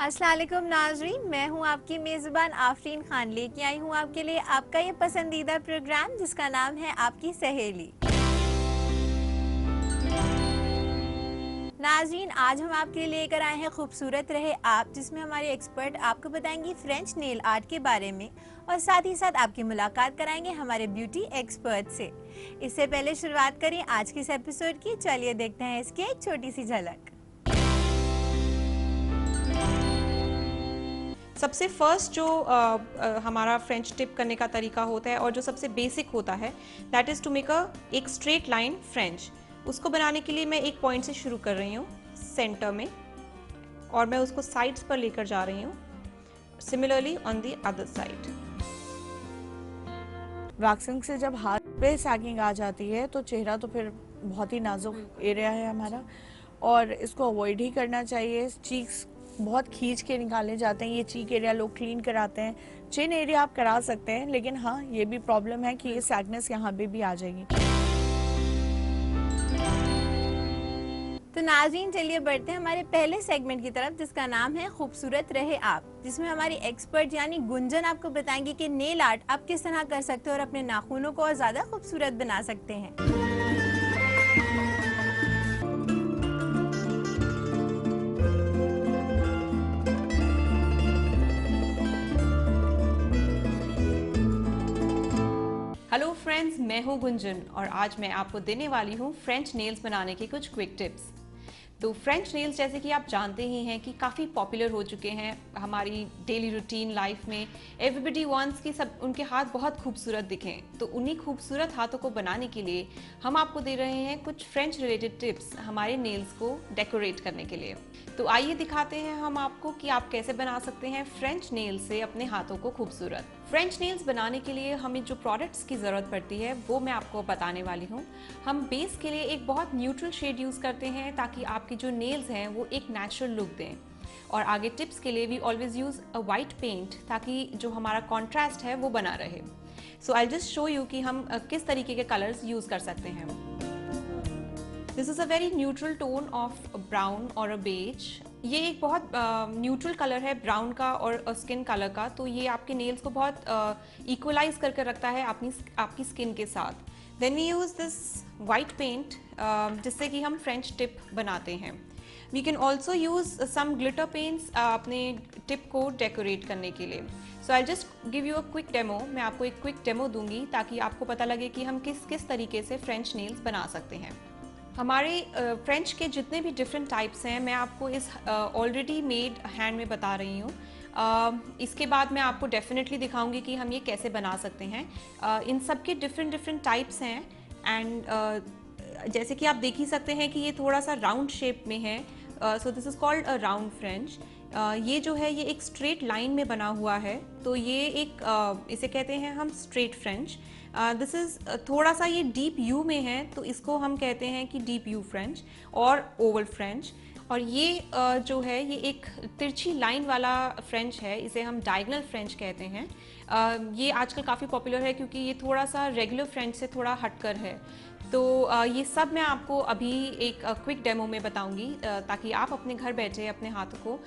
अस्सलाम वालेकुम नाज़रीन, मैं हूं आपकी मेज़बान आफरीन खान। लेके आई हूं आपके लिए आपका ये पसंदीदा प्रोग्राम जिसका नाम है आपकी सहेली। नाज़रीन, आज हम आपके लिए लेकर आए हैं खूबसूरत रहे आप, जिसमें हमारे एक्सपर्ट आपको बताएंगी फ्रेंच नेल आर्ट के बारे में और साथ ही साथ आपकी मुलाकात कराएंगे हमारे ब्यूटी एक्सपर्ट से। इससे पहले शुरुआत करें आज के इस एपिसोड की। चलिए देखते हैं इसकी एक छोटी सी झलक। सबसे फर्स्ट जो हमारा फ्रेंच टिप करने का तरीका होता है और जो सबसे बेसिक होता है दैट इज़ टू मेक एक स्ट्रेट लाइन फ्रेंच। उसको बनाने के लिए मैं एक पॉइंट से शुरू कर रही हूँ सेंटर में और मैं उसको साइड्स पर लेकर जा रही हूँ, similarly on the other side. Waxing से जब हाथ पे सैगिंग आ जाती है तो चेहरा तो फिर बहुत ही नाजुक एरिया है हमारा और इसको अवॉइड ही करना चाहिए। चीक्स बहुत खींच के निकाले जाते हैं, ये चीक एरिया लोग क्लीन कराते हैं। चिन एरिया आप करा सकते हैं, लेकिन हाँ ये भी प्रॉब्लम है कि ये सैगनेस यहाँ पे भी आ जाएगी। तो नाज़रीन, चलिए बढ़ते हैं हमारे पहले सेगमेंट की तरफ जिसका नाम है खूबसूरत रहे आप, जिसमें हमारी एक्सपर्ट यानी गुंजन आपको बताएंगी कि नेल आर्ट आप किस तरह कर सकते हो और अपने नाखूनों को और ज़्यादा खूबसूरत बना सकते हैं। हेलो फ्रेंड्स, मैं हूँ गुंजन और आज मैं आपको देने वाली हूँ फ्रेंच नेल्स बनाने के कुछ क्विक टिप्स। तो फ्रेंच नेल्स जैसे कि आप जानते ही हैं कि काफ़ी पॉपुलर हो चुके हैं हमारी डेली रूटीन लाइफ में। एवरीबडी वांट्स कि सब उनके हाथ बहुत खूबसूरत दिखें, तो उन्हीं खूबसूरत हाथों को बनाने के लिए हम आपको दे रहे हैं कुछ फ्रेंच रिलेटेड टिप्स हमारे नेल्स को डेकोरेट करने के लिए। तो आइए दिखाते हैं हम आपको कि आप कैसे बना सकते हैं फ्रेंच नेल से अपने हाथों को खूबसूरत। फ्रेंच नेल्स बनाने के लिए हमें जो प्रोडक्ट्स की ज़रूरत पड़ती है वो मैं आपको बताने वाली हूँ। हम बेस के लिए एक बहुत न्यूट्रल शेड यूज़ करते हैं ताकि आपकी जो नेल्स हैं वो एक नेचुरल लुक दें। और आगे टिप्स के लिए we always use a white paint ताकि जो हमारा कॉन्ट्रास्ट है वो बना रहे। So I just show you कि हम किस तरीके के कलर्स यूज़ कर सकते हैं। This is a very neutral tone of brown और अ बेज। ये एक बहुत न्यूट्रल कलर है ब्राउन का और स्किन कलर का, तो ये आपके नेल्स को बहुत इक्वलाइज करके रखता है आपकी स्किन के साथ। Then we use this white paint जिससे कि हम फ्रेंच टिप बनाते हैं। We can also use some glitter paints अपने टिप को डेकोरेट करने के लिए। So I just give you a quick demo. मैं आपको एक क्विक डेमो दूंगी ताकि आपको पता लगे कि हम किस किस तरीके से फ्रेंच नेल्स बना सकते हैं। हमारे फ्रेंच के जितने भी डिफरेंट टाइप्स हैं मैं आपको इस ऑलरेडी मेड हैंड में बता रही हूँ। इसके बाद मैं आपको डेफिनेटली दिखाऊंगी कि हम ये कैसे बना सकते हैं। इन सब के डिफरेंट टाइप्स हैं एंड जैसे कि आप देख ही सकते हैं कि ये थोड़ा सा राउंड शेप में है। So this is called a round French. ये जो है ये एक स्ट्रेट लाइन में बना हुआ है, तो ये एक इसे कहते हैं हम स्ट्रेट फ्रेंच। दिस इज़ थोड़ा सा ये डीप यू में है, तो इसको हम कहते हैं कि डीप यू फ्रेंच और ओवल फ्रेंच। और ये जो है ये एक तिरछी लाइन वाला फ्रेंच है, इसे हम डायगोनल फ्रेंच कहते हैं। ये आजकल काफ़ी पॉपुलर है क्योंकि ये थोड़ा सा रेगुलर फ्रेंच से थोड़ा हटकर है। तो ये सब मैं आपको अभी एक क्विक डेमो में बताऊंगी ताकि आप अपने घर बैठे अपने हाथों को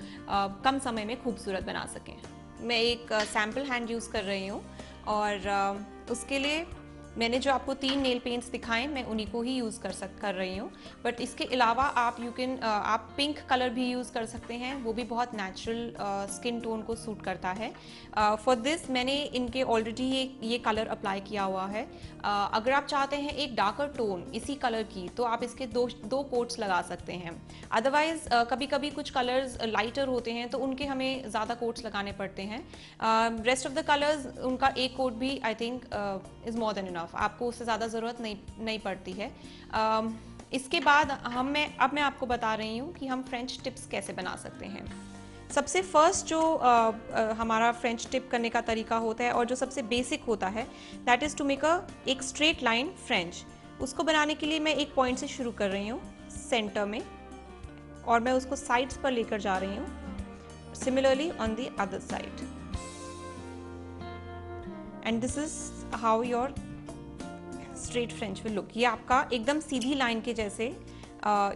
कम समय में खूबसूरत बना सकें। मैं एक सैम्पल हैंड यूज़ कर रही हूँ और उसके लिए मैंने जो आपको 3 नेल पेंट्स दिखाएं मैं उन्हीं को ही यूज़ कर रही हूँ। बट इसके अलावा आप पिंक कलर भी यूज़ कर सकते हैं, वो भी बहुत नेचुरल स्किन टोन को सूट करता है। फॉर दिस मैंने इनके ऑलरेडी ये कलर अप्लाई किया हुआ है। अगर आप चाहते हैं एक डार्कर टोन इसी कलर की तो आप इसके दो कोट्स लगा सकते हैं। अदरवाइज़ कभी कभी कुछ कलर्स लाइटर होते हैं तो उनके हमें ज़्यादा कोट्स लगाने पड़ते हैं। रेस्ट ऑफ द कलर्स उनका एक कोट भी I think is more than enough, आपको उससे ज़्यादा ज़रूरत नहीं पड़ती है। इसके बाद अब मैं आपको बता रही हूँ कि हम फ्रेंच टिप्स कैसे बना सकते हैं। सबसे फर्स्ट जो हमारा फ्रेंच टिप करने का तरीका होता है और जो सबसे बेसिक होता है दैट इज़ टू मेक एक स्ट्रेट लाइन फ्रेंच। उसको बनाने के लिए मैं एक पॉइंट से शुरू कर रही हूँ सेंटर में और मैं उसको साइड्स पर लेकर जा रही हूँ, similarly on the other side. And this is how your straight French will look. ये आपका एकदम सीधी लाइन के जैसे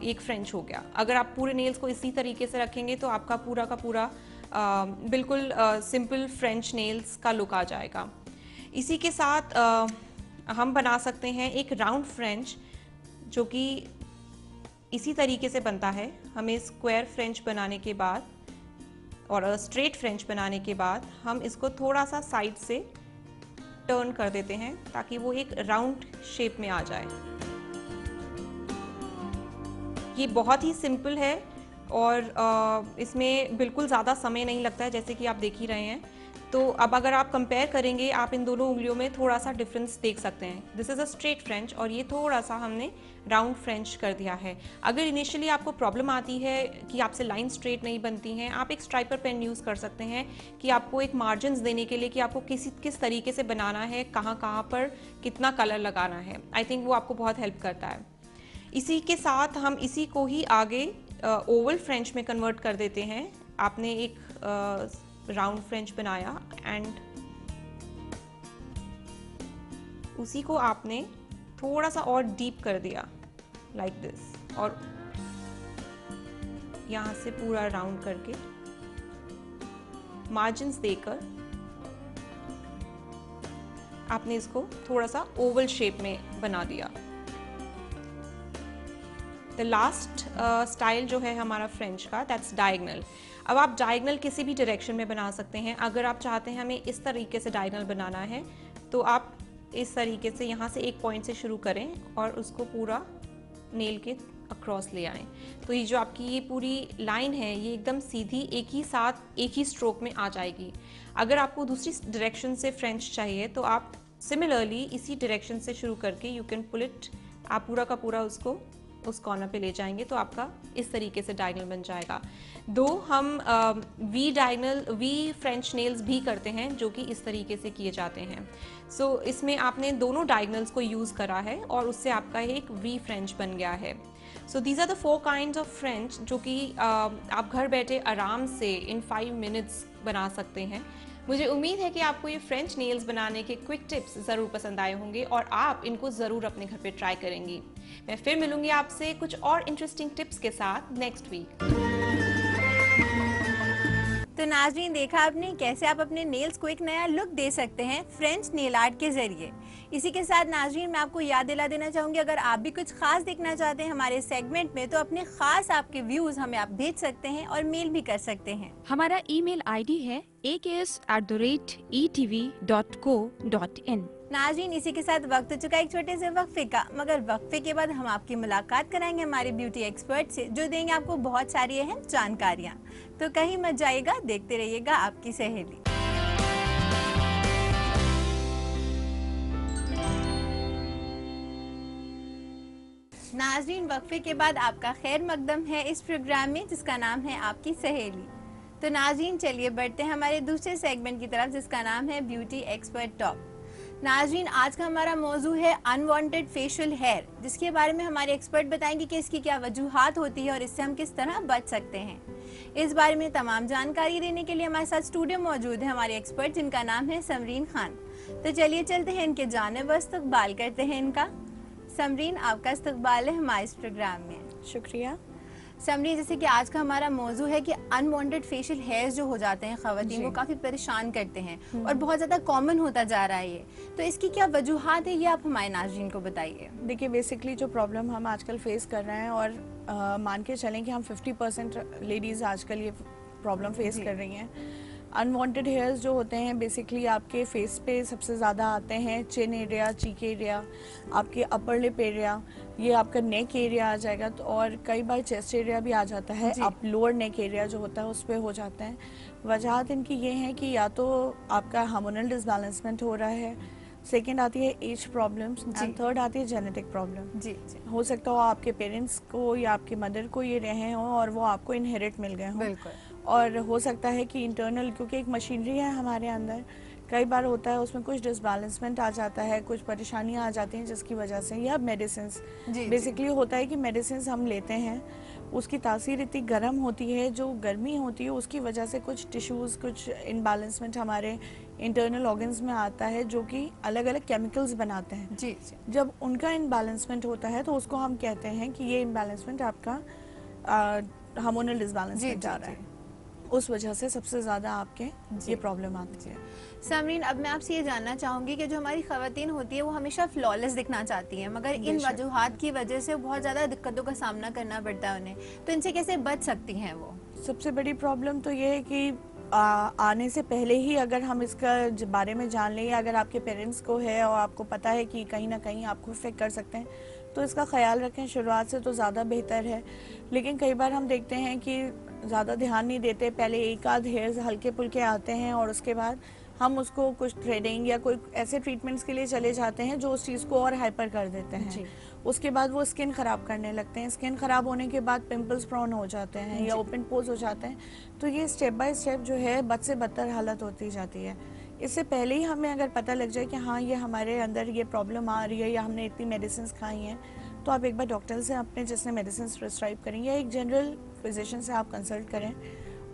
एक फ्रेंच हो गया। अगर आप पूरे नेल्स को इसी तरीके से रखेंगे तो आपका पूरा का पूरा बिल्कुल सिंपल फ्रेंच नेल्स का लुक आ जाएगा। इसी के साथ हम बना सकते हैं एक राउंड फ्रेंच, जो कि इसी तरीके से बनता है। हमें स्क्वायर फ्रेंच बनाने के बाद और स्ट्रेट फ्रेंच बनाने के बाद हम इसको थोड़ा सा साइड से टर्न कर देते हैं ताकि वो एक राउंड शेप में आ जाए। ये बहुत ही सिंपल है और इसमें बिल्कुल ज़्यादा समय नहीं लगता है, जैसे कि आप देख ही रहे हैं। तो अब अगर आप कंपेयर करेंगे, आप इन दोनों उंगलियों में थोड़ा सा डिफरेंस देख सकते हैं। This is a straight French और ये थोड़ा सा हमने राउंड फ्रेंच कर दिया है। अगर इनिशियली आपको प्रॉब्लम आती है कि आपसे लाइन स्ट्रेट नहीं बनती हैं, आप एक स्ट्राइपर पेन यूज़ कर सकते हैं कि आपको एक मार्जिन्स देने के लिए कि आपको किस तरीके से बनाना है, कहाँ कहाँ पर कितना कलर लगाना है। आई थिंक वो आपको बहुत हेल्प करता है। इसी के साथ हम इसी को ही आगे ओवल फ्रेंच में कन्वर्ट कर देते हैं। आपने एक राउंड फ्रेंच बनाया एंड उसी को आपने थोड़ा सा और डीप कर दिया लाइक दिस, और यहां से पूरा राउंड करके मार्जिन्स देकर आपने इसको थोड़ा सा ओवल शेप में बना दिया। द लास्ट स्टाइल जो है हमारा फ्रेंच का, दैट्स डायगनल। अब आप डायगनल किसी भी डायरेक्शन में बना सकते हैं। अगर आप चाहते हैं हमें इस तरीके से डायगनल बनाना है तो आप इस तरीके से यहाँ से एक पॉइंट से शुरू करें और उसको पूरा नेल के अक्रॉस ले आएं। तो ये जो आपकी ये पूरी लाइन है ये एकदम सीधी एक ही साथ एक ही स्ट्रोक में आ जाएगी। अगर आपको दूसरी डायरेक्शन से फ्रेंच चाहिए तो आप सिमिलरली इसी डायरेक्शन से शुरू करके यू कैन पुल इट, आप पूरा का पूरा उसको उस कॉर्नर पे ले जाएंगे तो आपका इस तरीके से डायगनल बन जाएगा। दो हम वी फ्रेंच नेल्स भी करते हैं जो कि इस तरीके से किए जाते हैं। सो इसमें आपने दोनों डायगनल्स को यूज़ करा है और उससे आपका एक वी फ्रेंच बन गया है। So these are the 4 kinds of French जो कि आप घर बैठे आराम से इन 5 मिनट्स बना सकते हैं। मुझे उम्मीद है कि आपको ये फ्रेंच नेल्स बनाने के क्विक टिप्स ज़रूर पसंद आए होंगे और आप इनको ज़रूर अपने घर पे ट्राई करेंगी। मैं फिर मिलूंगी आपसे कुछ और इंटरेस्टिंग टिप्स के साथ नेक्स्ट वीक। तो नाज़रीन, देखा आपने कैसे आप अपने नेल्स को एक नया लुक दे सकते हैं फ्रेंच नेल आर्ट के जरिए। इसी के साथ नाज़रीन मैं आपको याद दिला देना चाहूँगी, अगर आप भी कुछ खास देखना चाहते हैं हमारे सेगमेंट में तो अपने खास आपके व्यूज़ हमें आप भेज सकते हैं और मेल भी कर सकते हैं। हमारा ईमेल आईडी है aks@etv.co.in। नाज़रीन, इसी के साथ वक्त हो चुका एक छोटे से वक्फे का, मगर वक्फे के बाद हम आपकी मुलाकात कराएंगे हमारे ब्यूटी एक्सपर्ट से जो देंगे आपको बहुत सारी अहम जानकारियाँ। तो कहीं मत जाइएगा, देखते रहिएगा आपकी सहेली। नाज़रीन, वक्फे के बाद आपका खैर मकदम है इस प्रोग्राम में जिसका नाम है आपकी सहेली। तो नाज़रीन चलिए बढ़ते हैं हमारे दूसरे सेगमेंट की तरफ जिसका नाम है ब्यूटी एक्सपर्ट टॉप। नाज़रीन, आज का हमारा मौजू है अनवांटेड फेशियल हेयर, जिसके बारे में हमारे एक्सपर्ट बताएंगे कि इसकी क्या वजूहात होती है और इससे हम किस तरह बच सकते हैं। इस बारे में तमाम जानकारी देने के लिए हमारे साथ स्टूडियो मौजूद है हमारे एक्सपर्ट जिनका नाम है समरीन खान। तो चलिए चलते हैं इनके जानिब व इस्तकबाल करते हैं इनका। समरीन, आपका इस्तकबाल है हमारे इस प्रोग्राम में। शुक्रिया। समरीन, जैसे कि आज का हमारा मौजू है कि अनवांटेड फेशियल हेयर्स जो हो जाते हैं ख़वातीन को काफ़ी परेशान करते हैं और बहुत ज़्यादा कॉमन होता जा रहा है ये, तो इसकी क्या वजूहात है ये आप हमारे नाज़रीन को बताइए। देखिए, बेसिकली जो प्रॉब्लम हम आजकल फेस कर रहे हैं और मान के चलें कि हम 50% लेडीज़ आजकल ये प्रॉब्लम फेस कर रही हैं। अनवांटेड हेयर्स जो होते हैं बेसिकली आपके फेस पे सबसे ज़्यादा आते हैं। चिन एरिया, चीक एरिया, आपके अपर लिप एरिया, ये आपका नेक एरिया आ जाएगा। तो और कई बार चेस्ट एरिया भी आ जाता है। आप लोअर नेक एरिया जो होता है उस पर हो जाता है। वजह इनकी ये है कि या तो आपका हार्मोनल डिसबैलेंसमेंट हो रहा है, सेकेंड आती है एज प्रॉब्लम्स एंड थर्ड आती है जेनेटिक प्रॉब्लम। जी। हो सकता हो आपके पेरेंट्स को या आपके मदर को ये रहे हों और वो आपको इनहेरिट मिल गए हों। बिल्कुल। और हो सकता है कि इंटरनल, क्योंकि एक मशीनरी है हमारे अंदर, कई बार होता है उसमें कुछ डिसबैलेंसमेंट आ जाता है, कुछ परेशानियां आ जाती हैं जिसकी वजह से, या मेडिसिन बेसिकली होता है कि मेडिसिन हम लेते हैं उसकी तासीर इतनी गर्म होती है, जो गर्मी होती है उसकी वजह से कुछ टिश्यूज़, कुछ इनबैलेंसमेंट हमारे इंटरनल ऑर्गन्स में आता है जो कि अलग अलग केमिकल्स बनाते हैं। जी। जब उनका इनबैलेंसमेंट होता है तो उसको हम कहते हैं कि ये इनबैलेंसमेंट आपका हार्मोनल डिसबैलेंसमेंट आ रहा है। उस वजह से सबसे ज़्यादा आपके ये प्रॉब्लम आती है। समरीन, अब मैं आपसे ये जानना चाहूँगी कि जो हमारी ख़वातीन होती है वो हमेशा फ्लॉलेस दिखना चाहती हैं, मगर इन वजूहात की वजह से बहुत ज़्यादा दिक्कतों का सामना करना पड़ता है उन्हें, तो इनसे कैसे बच सकती हैं वो? सबसे बड़ी प्रॉब्लम तो ये है कि आने से पहले ही अगर हम इसका बारे में जान लें, या अगर आपके पेरेंट्स को है और आपको पता है कि कहीं ना कहीं आपको इफेक्ट कर सकते हैं, तो इसका ख्याल रखें शुरुआत से तो ज़्यादा बेहतर है। लेकिन कई बार हम देखते हैं कि ज़्यादा ध्यान नहीं देते, पहले एक आध हेयर्स हल्के पुल्के आते हैं और उसके बाद हम उसको कुछ थ्रेडिंग या कोई ऐसे ट्रीटमेंट्स के लिए चले जाते हैं जो उस चीज़ को और हाइपर कर देते हैं। उसके बाद वो स्किन ख़राब करने लगते हैं, स्किन ख़राब होने के बाद पिंपल्स प्रोन हो जाते हैं या ओपन पोर्स हो जाते हैं। तो ये स्टेप बाय स्टेप जो है बद से बदतर हालत होती जाती है। इससे पहले ही हमें अगर पता लग जाए कि हाँ ये हमारे अंदर ये प्रॉब्लम आ रही है या हमने इतनी मेडिसिन खाई हैं, तो आप एक बार डॉक्टर से अपने जिसने मेडिसिन प्रिस्क्राइब करें या एक जनरल फिजिशियन से आप कंसल्ट करें,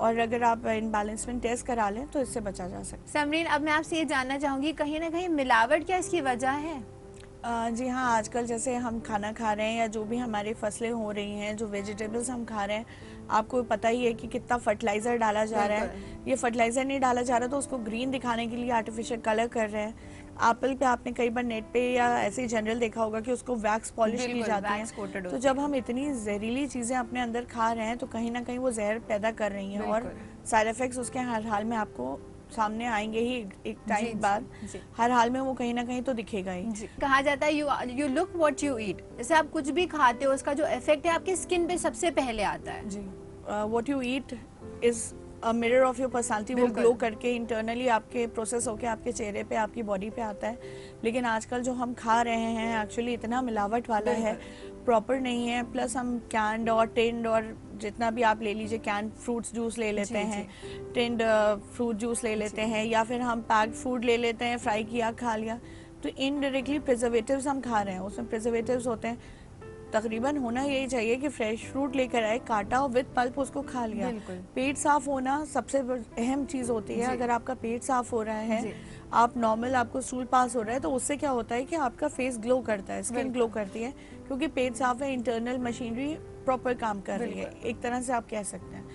और अगर आप इनबैलेंसमेंट टेस्ट करा लें तो इससे बचा जा सकता है। समरीन, अब मैं आपसे ये जानना चाहूँगी, कहीं ना कहीं मिलावट क्या इसकी वजह है? जी हाँ, आजकल जैसे हम खाना खा रहे हैं या जो भी हमारी फसलें हो रही हैं, जो वेजिटेबल्स हम खा रहे हैं, आपको पता ही है कि कितना फर्टिलाइज़र डाला जा रहा है। ये फर्टिलाइज़र नहीं डाला जा रहा तो उसको ग्रीन दिखाने के लिए आर्टिफिशियल कलर कर रहे हैं। एप्पल पे आपने कई बार नेट पे या ऐसे ही जनरल देखा होगा कि उसको वैक्स पॉलिश की जाती है। तो जब हम इतनी जहरीली चीज़ें अपने अंदर खा रहे हैं तो कहीं ना कहीं वो जहर पैदा कर रही हैं और साइड इफ़ेक्ट्स उसके हर हाल में आपको सामने आएंगे ही एक टाइम बाद। हर हाल में वो कहीं ना कहीं तो दिखेगा ही। कहा जाता है यू लुक व्हाट यू ईट। जैसे आप कुछ भी खाते हो उसका जो इफेक्ट है आपकी स्किन पे सबसे पहले आता है। जी, what you eat is a mirror of your personality. वो ग्लो करके इंटरनली आपके प्रोसेस होके आपके चेहरे पे, आपकी बॉडी पे आता है। लेकिन आजकल जो हम खा रहे हैं एक्चुअली इतना मिलावट वाला है, प्रॉपर नहीं है। प्लस हम कैंड और टिन्ड और जितना भी आप ले लीजिए, कैंड फ्रूट्स जूस ले लेते हैं, टिन्ड फ्रूट जूस ले लेते हैं, या फिर हम पैक्ड फूड ले लेते हैं, फ्राई किया खा लिया। तो इनडायरेक्टली प्रिजर्वेटिव्स हम खा रहे हैं, उसमें प्रिजर्वेटिव्स होते हैं। तकरीबन होना यही चाहिए कि फ्रेश फ्रूट लेकर आए, काटा और विद पल्प उसको खा लिया। पेट साफ होना सबसे अहम चीज़ होती है। अगर आपका पेट साफ हो रहा है, आप नॉर्मल आपको स्टूल पास हो रहा है, तो उससे क्या होता है कि आपका फेस ग्लो करता है, स्किन ग्लो करती है, क्योंकि पेट साफ है, इंटरनल मशीनरी प्रॉपर काम कर रही है, एक तरह से आप कह सकते हैं।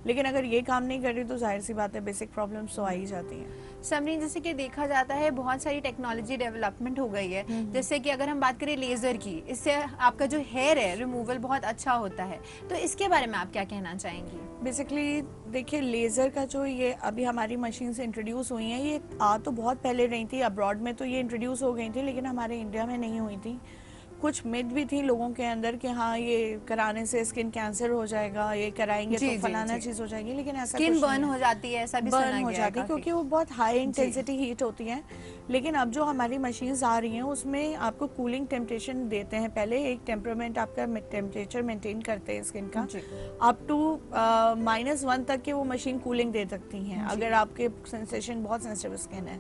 लेकिन अगर ये काम नहीं कर रही तो जाहिर सी बात है बेसिक प्रॉब्लम्स तो आ ही जाती हैं। समरीन, जैसे कि देखा जाता है बहुत सारी टेक्नोलॉजी डेवलपमेंट हो गई है। जैसे कि अगर हम बात करें लेजर की, इससे आपका जो हेयर है रिमूवल बहुत अच्छा होता है, तो इसके बारे में आप क्या कहना चाहेंगी? बेसिकली देखिए, लेज़र का जो ये अभी हमारी मशीन से इंट्रोड्यूस हुई है, ये आ तो बहुत पहले रही थी, अब्रॉड में तो ये इंट्रोड्यूस हो गई थी, लेकिन हमारे इंडिया में नहीं हुई थी। कुछ मिथ भी थी लोगों के अंदर कि हाँ ये कराने से स्किन कैंसर हो जाएगा, ये कराएंगे तो फलाना चीज हो जाएगी, लेकिन ऐसा स्किन बर्न हो जाती है, ऐसा भी सुना गया है। बर्न हो जाती है क्योंकि वो बहुत हाई इंटेंसिटी हीट होती है। लेकिन अब जो हमारी मशीन्स आ रही हैं उसमें आपको कूलिंग टेम्परेचर देते हैं। पहले एक टेम्परामेंट आपका टेम्परेचर मेंटेन करते हैं स्किन का, अप टू -1 तक के वो मशीन कूलिंग दे सकती हैं अगर आपके सेंसेशन बहुत सेंसिटिव स्किन है।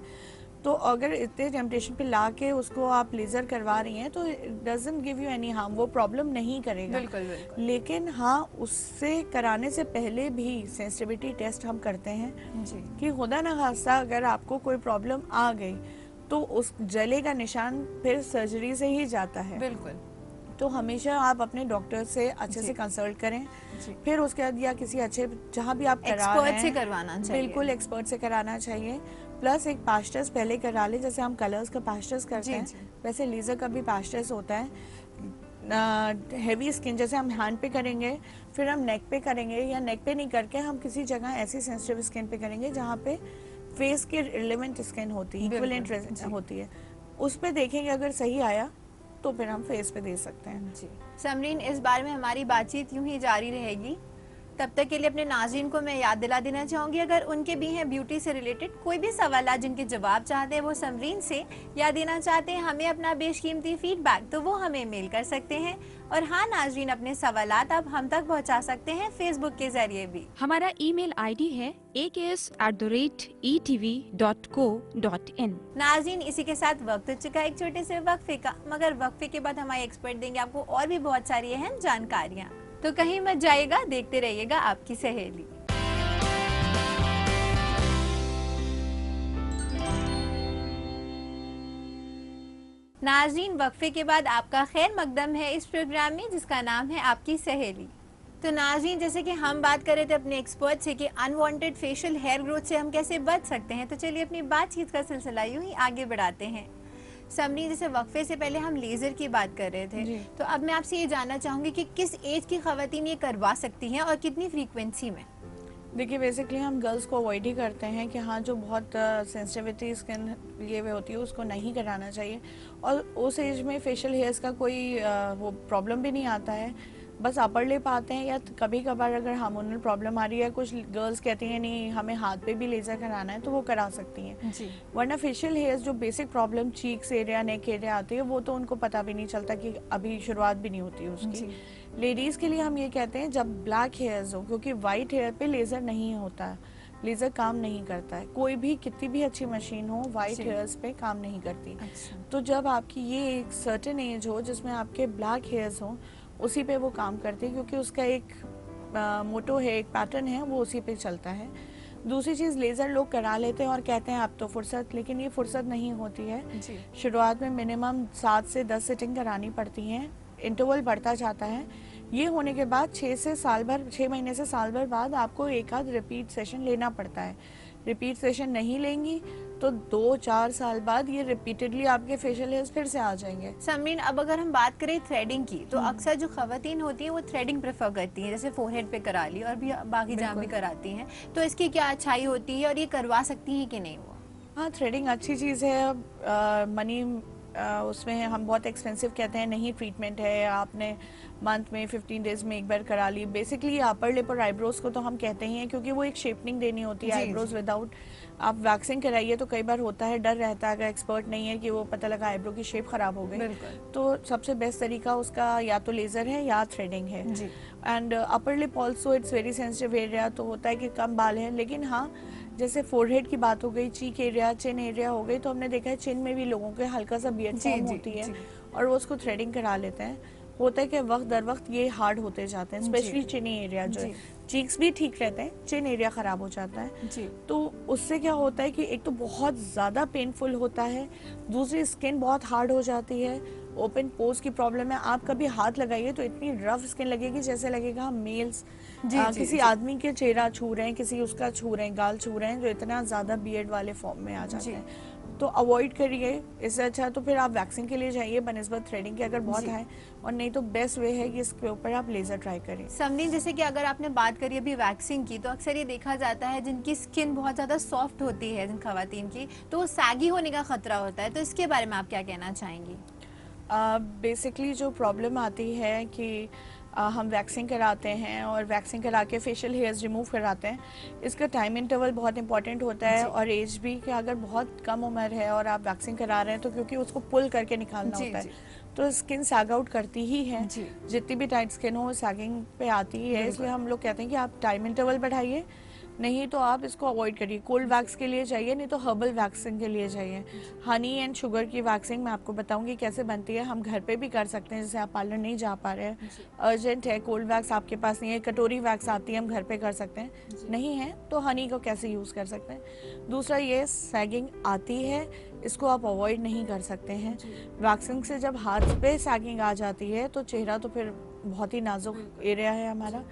तो अगर इतने टेम्परेचर पे ला के उसको आप लेजर करवा रही हैं तो it doesn't give you any harm, वो प्रॉब्लम नहीं करेगा। बिल्कुल। लेकिन हाँ, उससे कराने से पहले भी सेंसिटिविटी टेस्ट हम करते हैं जी, कि खुदा ना खास्ता अगर आपको कोई प्रॉब्लम आ गई तो उस जले का निशान फिर सर्जरी से ही जाता है। बिल्कुल। तो हमेशा आप अपने डॉक्टर से अच्छे से कंसल्ट करें, फिर उसके बाद या किसी अच्छे जहाँ भी आप करा रहे हैं से करवाना चाहिए। बिल्कुल एक्सपर्ट से कराना चाहिए। प्लस एक पैच टेस्ट पहले करा ले, जैसे हम कलर्स का पैच टेस्ट करते हैं वैसे लेजर का भी पैच टेस्ट होता है। हेवी स्किन जैसे हम हैंड पे करेंगे, फिर हम नेक पे करेंगे, या नेक पे नहीं करके हम किसी जगह ऐसी सेंसिटिव स्किन पे करेंगे जहाँ पे फेस की रिलेवेंट स्किन होती है, इक्विवेलेंट होती है, उस पे देखेंगे अगर सही आया तो फिर हम फेस पे दे सकते हैं जी। समरीन, इस बारे में हमारी बातचीत यूं ही जारी रहेगी। तब तक के लिए अपने नाज़रीन को मैं याद दिला देना चाहूँगी, अगर उनके भी हैं ब्यूटी से रिलेटेड कोई भी सवाल जिनके जवाब चाहते हैं वो समरीन से या देना चाहते हैं हमें अपना बेशकीमती फीडबैक, तो वो हमें मेल कर सकते हैं। और हाँ नाज़रीन, अपने सवालात आप हम तक पहुँचा सकते हैं फेसबुक के जरिए भी। हमारा ईमेल आईडी है aks@etv.co.in। नाज़रीन, इसी के साथ वक्त हो चुका है एक छोटे से वक्फे का, मगर वक्फे के बाद हमारे एक्सपर्ट देंगे आपको और भी बहुत सारी अहम जानकारियाँ, तो कहीं मत जाइएगा, देखते रहिएगा आपकी सहेली। नाज़रीन, वक्फे के बाद आपका खैर मकदम है इस प्रोग्राम में जिसका नाम है आपकी सहेली। तो तो नाज़रीन, जैसे कि हम बात कर रहे थे अपने एक्सपर्ट से कि अनवांटेड फेशियल हेयर ग्रोथ से हम कैसे बच सकते हैं, तो चलिए अपनी बातचीत का सिलसिला यूं ही आगे बढ़ाते हैं। समरी, जैसे वक्फे से पहले हम लेज़र की बात कर रहे थे, तो अब मैं आपसे ये जानना चाहूँगी कि किस एज की ख़वातीन ये करवा सकती हैं और कितनी फ्रीक्वेंसी में? देखिए, बेसिकली हम गर्ल्स को अवॉइड ही करते हैं कि हाँ, जो बहुत सेंसिटिविटी स्किन लिए हुए होती है उसको नहीं कराना चाहिए, और उस एज में फेशियल हेयर्स का कोई वो प्रॉब्लम भी नहीं आता है। बस अपर लिप आते हैं या कभी कभार अगर हार्मोनल प्रॉब्लम आ रही है, कुछ गर्ल्स कहती हैं नहीं हमें हाथ पे भी लेज़र कराना है, तो वो करा सकती हैं जी। वरना फेशियल हेयर्स जो basic problem cheeks area, neck area आती है, वो तो उनको पता भी नहीं चलता कि अभी शुरुआत भी नहीं होती है उसकी। लेडीज़ के लिए हम ये कहते हैं जब ब्लैक हेयर्स हो, क्योंकि वाइट हेयर पे लेज़र नहीं होता है, लेज़र काम नहीं करता है, कोई भी कितनी भी अच्छी मशीन हो वाइट हेयर्स पे काम नहीं करती। अच्छा। तो जब आपकी ये एक सर्टेन एज हो जिसमें आपके ब्लैक हेयर्स हो, उसी पे वो काम करती है, क्योंकि उसका एक मोटो है, एक पैटर्न है, वो उसी पे चलता है। दूसरी चीज़, लेज़र लोग करा लेते हैं और कहते हैं अब तो फुर्सत, लेकिन ये फुर्सत नहीं होती है। शुरुआत में मिनिमम 7 से 10 सिटिंग करानी पड़ती हैं, इंटरवल बढ़ता जाता है। ये होने के बाद 6 महीने से साल भर बाद आपको एक आध रिपीट सेशन लेना पड़ता है। रिपीट सेशन नहीं लेंगी तो 2-4 साल बाद ये रिपीटेडली आपके फेशियल हेयर्स फिर से आ जाएंगे। समरीन, अब अगर हम बात करें थ्रेडिंग की, तो अक्सर जो खवातीन होती हैं वो थ्रेडिंग प्रेफर करती हैं, जैसे फोरहेड पे करा ली और भी बाकी जहाँ भी कराती हैं, तो इसकी क्या अच्छाई होती है और ये करवा सकती हैं कि नहीं वो? हाँ, थ्रेडिंग अच्छी चीज़ है। मनी उसमें हम बहुत एक्सपेंसिव कहते हैं नहीं, ट्रीटमेंट है, आपने मंथ में 15 डेज में एक बार करा ली। बेसिकली अपर लिप और आईब्रोज को तो हम कहते ही हैं, क्योंकि वो एक शेपनिंग देनी होती है आईब्रोज विदाउट। आप वैक्सिंग कराइए तो कई बार होता है, डर रहता है अगर एक्सपर्ट नहीं है कि वो पता लगा आईब्रो की शेप खराब हो गई, तो सबसे बेस्ट तरीका उसका या तो लेज़र है या थ्रेडिंग है। And upper lip also it's very sensitive area, तो होता है कि कम बाल है, लेकिन हाँ जैसे फोरहेड की बात हो गई, चीक एरिया, चिन एरिया हो गई, तो हमने देखा है चिन में भी लोगों के हल्का सा बियर्ड फॉर्म होती है और वो उसको थ्रेडिंग करा लेते हैं। होता है कि वक्त दर वक्त ये हार्ड होते जाते हैं, स्पेशली चिनी एरिया जो है। चीक्स भी ठीक रहते हैं, चिन एरिया खराब हो जाता है। तो उससे क्या होता है कि एक तो बहुत ज़्यादा पेनफुल होता है, दूसरी स्किन बहुत हार्ड हो जाती है, ओपन पोर्स की प्रॉब्लम है। आप कभी हाथ लगाइए तो इतनी रफ स्किन लगेगी जैसे लगेगा हम मेल्स किसी आदमी के चेहरा छू रहे हैं, किसी उसका छू रहे हैं, गाल छू रहे हैं, जो इतना ज़्यादा बियर्ड वाले फॉर्म में आ जाते हैं। तो अवॉइड करिए, इससे अच्छा तो फिर आप वैक्सिंग के लिए जाइए बनस्बत थ्रेडिंग के, अगर बहुत है, और नहीं तो बेस्ट वे है कि इसके ऊपर आप लेज़र ट्राई करें। समरीन, जैसे कि अगर आपने बात करी अभी वैक्सिंग की, तो अक्सर ये देखा जाता है जिनकी स्किन बहुत ज़्यादा सॉफ्ट होती है, जिन खवातीन की, तो वो सैगी होने का खतरा होता है, तो इसके बारे में आप क्या कहना चाहेंगी? बेसिकली जो प्रॉब्लम आती है कि हम वैक्सिंग कराते हैं और वैक्सिंग करा के फेशियल हेयर्स रिमूव कराते हैं, इसका टाइम इंटरवल बहुत इंपॉर्टेंट होता है, और एज भी, कि अगर बहुत कम उम्र है और आप वैक्सिंग करा रहे हैं तो क्योंकि उसको पुल करके निकालना होता है, तो स्किन सैग आउट करती ही है। जितनी भी टाइट स्किन हो सैगिंग पे आती ही है, इसलिए हम लोग कहते हैं कि आप टाइम इंटरवल बढ़ाइए, नहीं तो आप इसको अवॉइड करिए। कोल्ड वैक्स के लिए जाइए, नहीं तो हर्बल वैक्सिंग के लिए जाइए। हनी एंड शुगर की वैक्सिंग मैं आपको बताऊंगी कैसे बनती है, हम घर पे भी कर सकते हैं, जैसे आप पार्लर नहीं जा पा रहे हैं, अर्जेंट है, कोल्ड वैक्स आपके पास नहीं है, कटोरी वैक्स आती है, हम घर पे कर सकते हैं, नहीं है तो हनी को कैसे यूज़ कर सकते हैं। दूसरा, ये सैगिंग आती है, इसको आप अवॉइड नहीं कर सकते हैं। वैक्सिंग से जब हाथ पे सैगिंग आ जाती है तो चेहरा तो फिर बहुत ही नाजुक एरिया है हमारा,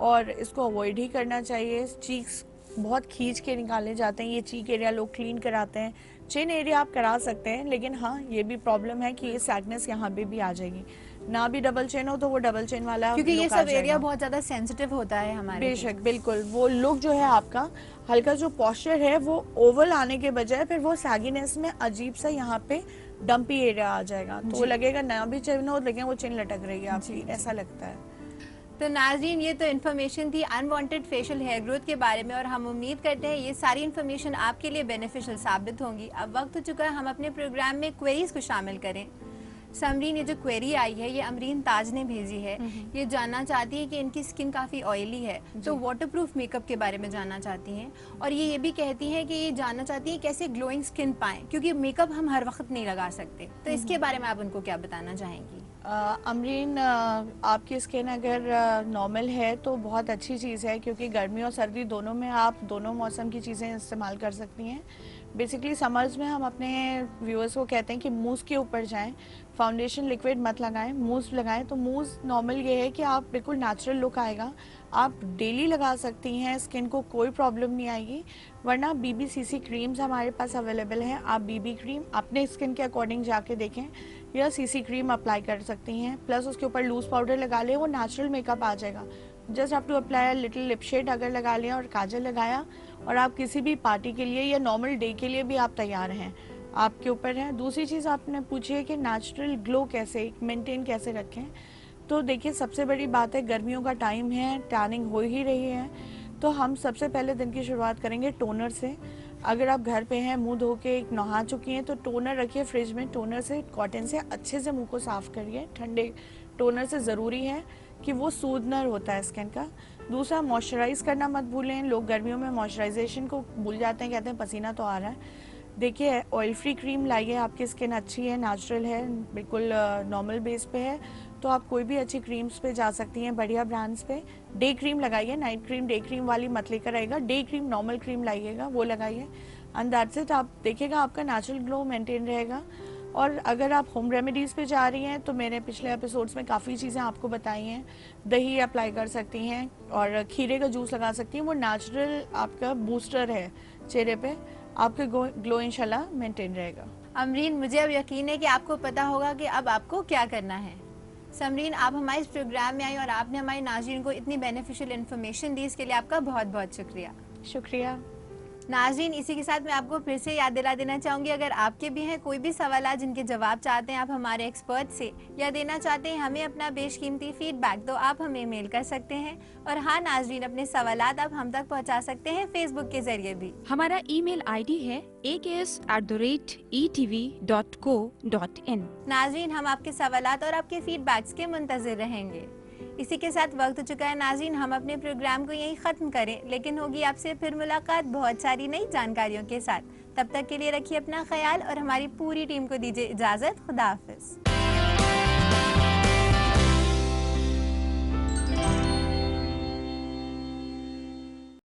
और इसको अवॉइड ही करना चाहिए। चीक्स बहुत खींच के निकाले जाते हैं, ये चीक एरिया लोग क्लीन कराते हैं। चिन एरिया आप करा सकते हैं, लेकिन हाँ ये भी प्रॉब्लम है कि ये सैगनेस यहाँ पे भी आ जाएगी। ना भी डबल चेन हो तो वो डबल चेन वाला, क्योंकि ये सब एरिया बहुत ज्यादा सेंसिटिव होता है हमारे। बेशक, बिल्कुल। वो लुक जो है आपका, हल्का जो पॉस्चर है वो ओवल आने के बजाय फिर वो सैगीनेस में अजीब सा यहाँ पे डंपी एरिया आ जाएगा, तो वो लगेगा ना भी चिन हो लेकिन वो चिन लटक रही है आपकी, ऐसा लगता है। तो नाज़रीन, ये तो इन्फॉर्मेशन थी अनवांटेड फेशियल हेयर ग्रोथ के बारे में, और हम उम्मीद करते हैं ये सारी इन्फॉर्मेशन आपके लिए बेनिफिशियल साबित होंगी। अब वक्त हो चुका है हम अपने प्रोग्राम में क्वेरीज को शामिल करें। समरीन, ये जो क्वेरी आई है ये अमरीन ताज ने भेजी है। ये जानना चाहती है कि इनकी स्किन काफ़ी ऑयली है, तो वाटरप्रूफ मेकअप के बारे में जानना चाहती हैं, और ये भी कहती हैं कि ये जानना चाहती हैं कैसे ग्लोइंग स्किन पाएं, क्योंकि मेकअप हम हर वक्त नहीं लगा सकते, तो इसके बारे में आप उनको क्या बताना चाहेंगी? अमरीन, आपकी स्किन अगर नॉर्मल है तो बहुत अच्छी चीज़ है, क्योंकि गर्मी और सर्दी दोनों में आप दोनों मौसम की चीज़ें इस्तेमाल कर सकती हैं। बेसिकली समर्स में हम अपने व्यूअर्स को कहते हैं कि मूस के ऊपर जाएं, फाउंडेशन लिक्विड मत लगाएं, मूव्स लगाएं। तो मूव्स नॉर्मल ये है कि आप बिल्कुल नेचुरल लुक आएगा, आप डेली लगा सकती हैं, स्किन को कोई प्रॉब्लम नहीं आएगी। वरना BBCC क्रीम्स हमारे पास अवेलेबल हैं, आप BB क्रीम अपने स्किन के अकॉर्डिंग जाके देखें या CC क्रीम अप्लाई कर सकती हैं, प्लस उसके ऊपर लूज पाउडर लगा लें, वो नेचुरल मेकअप आ जाएगा। जस्ट आप to apply little lip shade अगर लगा लिया और काजल लगाया, और आप किसी भी पार्टी के लिए या नॉर्मल डे के लिए भी आप तैयार हैं, आपके ऊपर है। दूसरी चीज़ आपने पूछी है कि नेचुरल ग्लो कैसे मेंटेन कैसे रखें। तो देखिए, सबसे बड़ी बात है, गर्मियों का टाइम है, टैनिंग हो ही रही है, तो हम सबसे पहले दिन की शुरुआत करेंगे टोनर से। अगर आप घर पे हैं, मुंह धो के नहा चुकी हैं, तो टोनर रखिए फ्रिज में, टोनर से कॉटन से अच्छे से मुंह को साफ करिए। ठंडे टोनर से ज़रूरी है कि वो सूदनर होता है स्किन का। दूसरा, मॉइस्चराइज करना मत भूलें। लोग गर्मियों में मॉइस्चराइजेशन को भूल जाते हैं, कहते हैं पसीना तो आ रहा है। देखिए, ऑयल फ्री क्रीम लाइए, आपकी स्किन अच्छी है, नेचुरल है, बिल्कुल नॉर्मल बेस पे है, तो आप कोई भी अच्छी क्रीम्स पे जा सकती हैं, बढ़िया ब्रांड्स पे। डे क्रीम लगाइए, नाइट क्रीम डे क्रीम वाली मत लेकर आएगा, डे क्रीम नॉर्मल क्रीम लाइएगा, वो लगाइए, एंड दैट्स इट। आप देखिएगा आपका नेचुरल ग्लो मेंटेन रहेगा। और अगर आप होम रेमेडीज़ पे जा रही हैं, तो मैंने पिछले एपिसोड्स में काफ़ी चीज़ें आपको बताई हैं। दही अप्लाई कर सकती हैं और खीरे का जूस लगा सकती हैं, वो नेचुरल आपका बूस्टर है चेहरे पे, आपका ग्लो इंशाल्लाह मेंटेन रहेगा। अमरीन, मुझे अब यकीन है कि आपको पता होगा कि अब आपको क्या करना है। समरीन, आप हमारे इस प्रोग्राम में आई और आपने हमारे नाज़रीन को इतनी बेनिफिशियल इन्फॉर्मेशन दी, इसके लिए आपका बहुत बहुत शुक्रिया। शुक्रिया। नाज़रीन, इसी के साथ मैं आपको फिर से याद दिला देना चाहूँगी, अगर आपके भी हैं कोई भी सवाल जिनके जवाब चाहते हैं आप हमारे एक्सपर्ट से, या देना चाहते हैं हमें अपना बेशकीमती फीडबैक, तो आप हमें मेल कर सकते हैं। और हाँ नाज़रीन, अपने सवालात आप हम तक पहुँचा सकते हैं फेसबुक के जरिए भी। हमारा ईमेल आईडी है aks@etv.co.in। नाज़रीन, हम आपके सवालात और आपके फीडबैक्स के मुंतज़िर रहेंगे। इसी के साथ वक्त हो चुका है नाज़रीन, हम अपने प्रोग्राम को यहीं ख़त्म करें, लेकिन होगी आपसे फिर मुलाकात बहुत सारी नई जानकारियों के साथ। तब तक के लिए रखिए अपना ख्याल और हमारी पूरी टीम को दीजिए इजाज़त। खुदा हाफ़िज़।